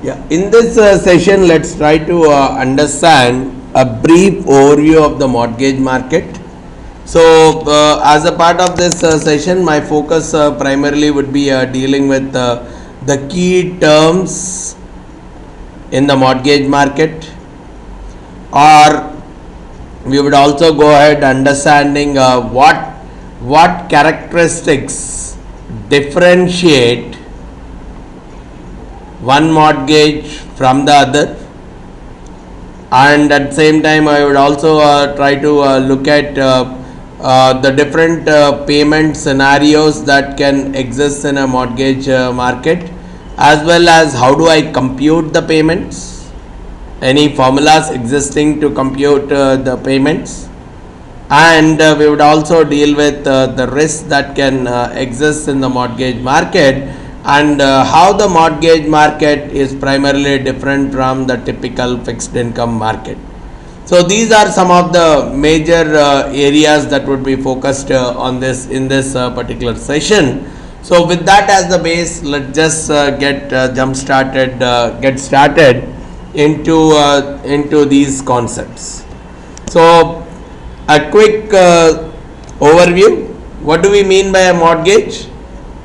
Yeah, in this session, let's try to understand a brief overview of the mortgage market. So, as a part of this session, my focus primarily would be dealing with the key terms in the mortgage market, or we would also go ahead understanding what characteristics differentiate one mortgage from the other, and at the same time I would also try to look at the different payment scenarios that can exist in a mortgage market, as well as how do I compute the payments, any formulas existing to compute the payments, and we would also deal with the risks that can exist in the mortgage market, and how the mortgage market is primarily different from the typical fixed income market. So these are some of the major areas that would be focused on this in this particular session. So with that as the base, let's just get started into these concepts. So a quick overview. What do we mean by a mortgage?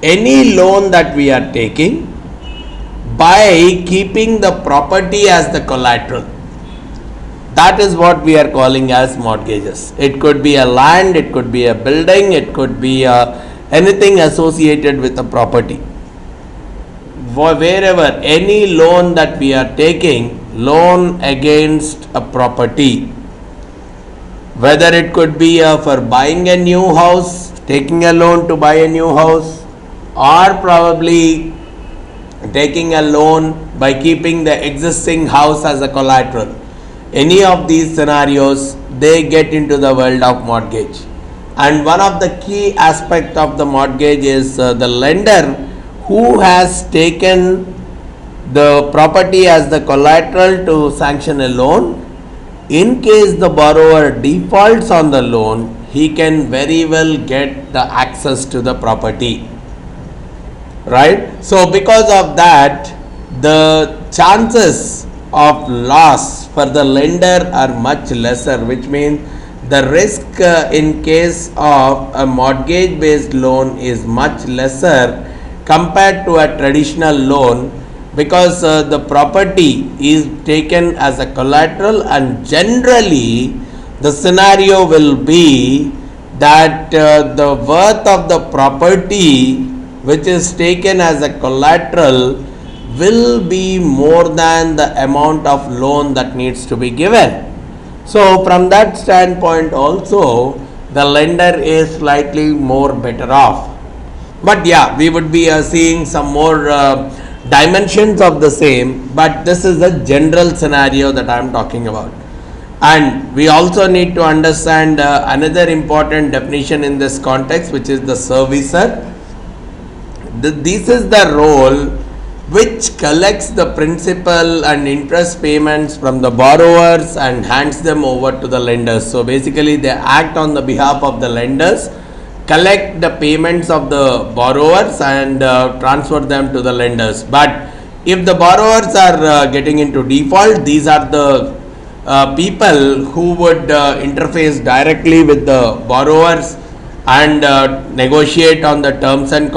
Any loan that we are taking by keeping the property as the collateral. That is what we are calling as mortgages. It could be a land, it could be a building, it could be anything associated with a property. Wherever any loan that we are taking, loan against a property, whether it could be for buying a new house, taking a loan to buy a new house, or probably taking a loan by keeping the existing house as a collateral. Any of these scenarios, they get into the world of mortgage. And one of the key aspects of the mortgage is the lender who has taken the property as the collateral to sanction a loan. In case the borrower defaults on the loan, he can very well get the access to the property. Right? So because of that, the chances of loss for the lender are much lesser, which means the risk in case of a mortgage based loan is much lesser compared to a traditional loan, because the property is taken as a collateral, and generally the scenario will be that the worth of the property which is taken as a collateral will be more than the amount of loan that needs to be given. So from that standpoint also, the lender is slightly more better off. But yeah, we would be seeing some more dimensions of the same, but this is the general scenario that I am talking about. And we also need to understand another important definition in this context, which is the servicer. This is the role which collects the principal and interest payments from the borrowers and hands them over to the lenders. So basically they act on the behalf of the lenders, collect the payments of the borrowers and transfer them to the lenders. But if the borrowers are getting into default, these are the people who would interface directly with the borrowers and negotiate on the terms and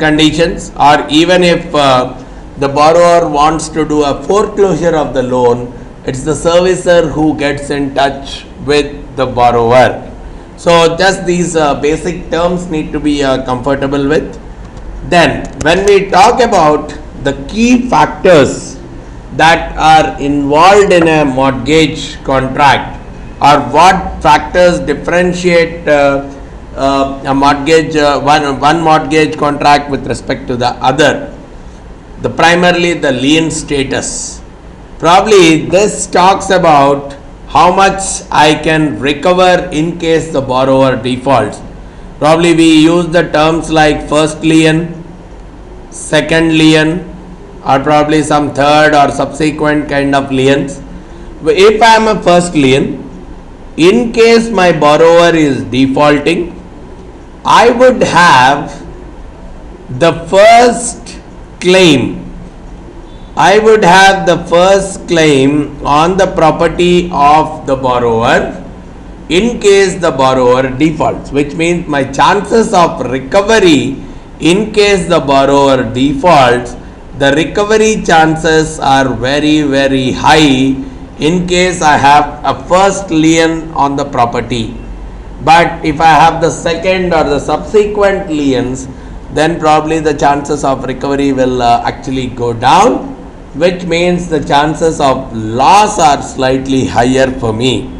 conditions, or even if the borrower wants to do a foreclosure of the loan, it's the servicer who gets in touch with the borrower. So just these basic terms need to be comfortable with. Then when we talk about the key factors that are involved in a mortgage contract, or what factors differentiate a mortgage one mortgage contract with respect to the other, the primarily the lien status. Probably this talks about how much I can recover in case the borrower defaults. Probably we use the terms like first lien, second lien, or probably some third or subsequent kind of liens. If I am a first lien, in case my borrower is defaulting, I would have the first claim I would have the first claim on the property of the borrower in case the borrower defaults, which means my chances of recovery in case the borrower defaults, the recovery chances are very, very high in case I have a first lien on the property. But if I have the second or the subsequent liens, then probably the chances of recovery will actually go down, which means the chances of loss are slightly higher for me.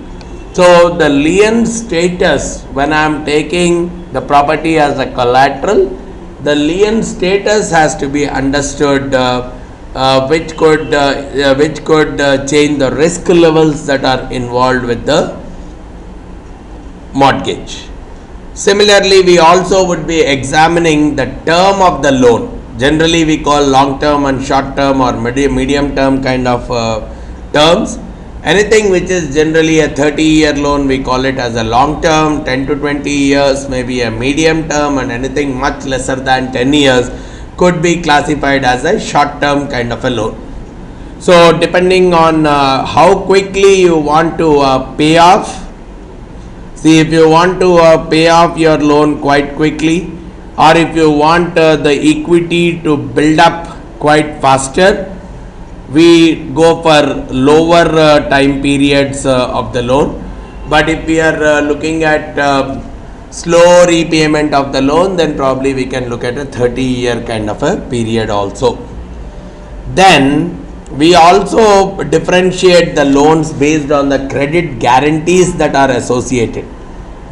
So the lien status, when I am taking the property as a collateral, the lien status has to be understood, which could change the risk levels that are involved with the mortgage. Similarly, we also would be examining the term of the loan. Generally, we call long term and short term or medium term kind of terms. Anything which is generally a 30-year loan, we call it as a long term, 10 to 20 years, maybe a medium term, and anything much lesser than 10 years could be classified as a short term kind of a loan. So, depending on how quickly you want to pay off, see, if you want to pay off your loan quite quickly, or if you want the equity to build up quite faster, we go for lower time periods of the loan. But if we are looking at slow repayment of the loan, then probably we can look at a 30-year kind of a period also. Then we also differentiate the loans based on the credit guarantees that are associated.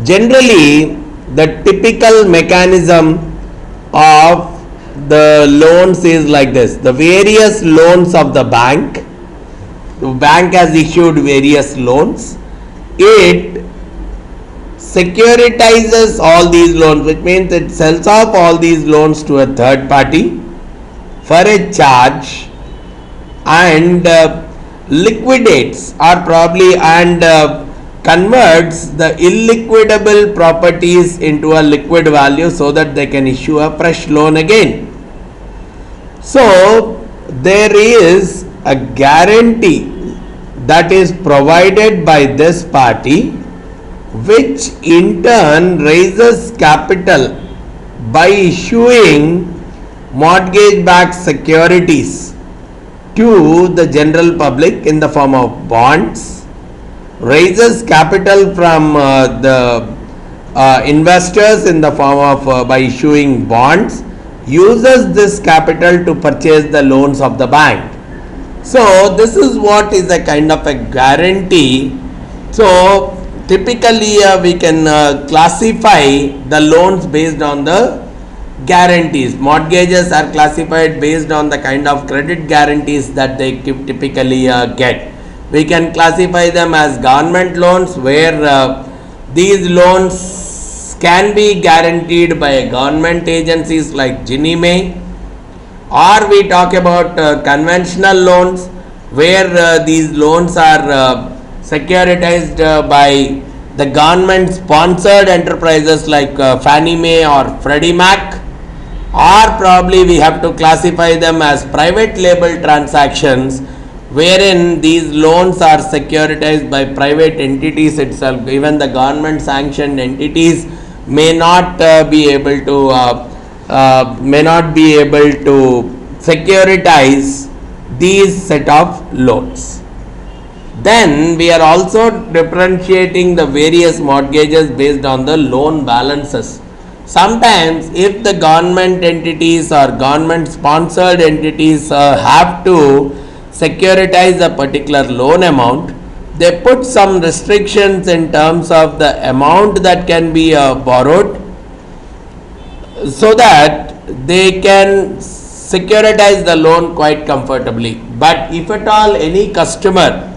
Generally, the typical mechanism of the loans is like this. The various loans of the bank has issued various loans. It securitizes all these loans, which means it sells off all these loans to a third party for a charge and liquidates or probably converts the illiquidable properties into a liquid value so that they can issue a fresh loan again. So there is a guarantee that is provided by this party, which in turn raises capital by issuing mortgage-backed securities to the general public in the form of bonds, raises capital from the investors in the form of by issuing bonds, uses this capital to purchase the loans of the bank. So this is what is a kind of a guarantee. So typically we can classify the loans based on the guarantees. Mortgages are classified based on the kind of credit guarantees that they typically get. We can classify them as government loans, where these loans can be guaranteed by government agencies like Ginnie Mae, or we talk about conventional loans, where these loans are securitized by the government sponsored enterprises like Fannie Mae or Freddie Mac, or probably we have to classify them as private label transactions, wherein these loans are securitized by private entities itself. Even the government sanctioned entities may not be able to securitize these set of loans. Then we are also differentiating the various mortgages based on the loan balances. Sometimes if the government entities or government sponsored entities have to securitize a particular loan amount, they put some restrictions in terms of the amount that can be borrowed, so that they can securitize the loan quite comfortably. But if at all any customer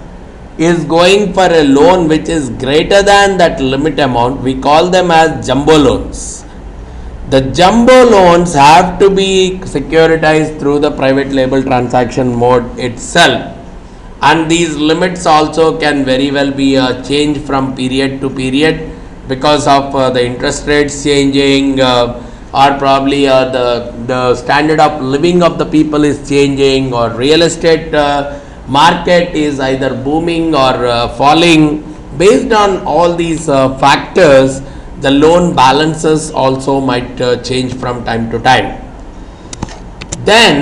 is going for a loan which is greater than that limit amount, we call them as jumbo loans. The jumbo loans have to be securitized through the private label transaction mode itself, and these limits also can very well be changed from period to period because of the interest rates changing, or probably the standard of living of the people is changing, or real estate market is either booming or falling. Based on all these factors, the loan balances also might change from time to time. Then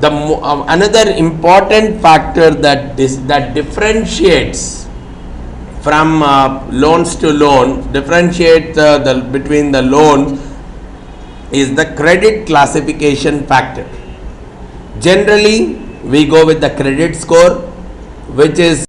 another important factor that differentiates from loans to loan, differentiate between the loan, is the credit classification factor. Generally, we go with the credit score, which is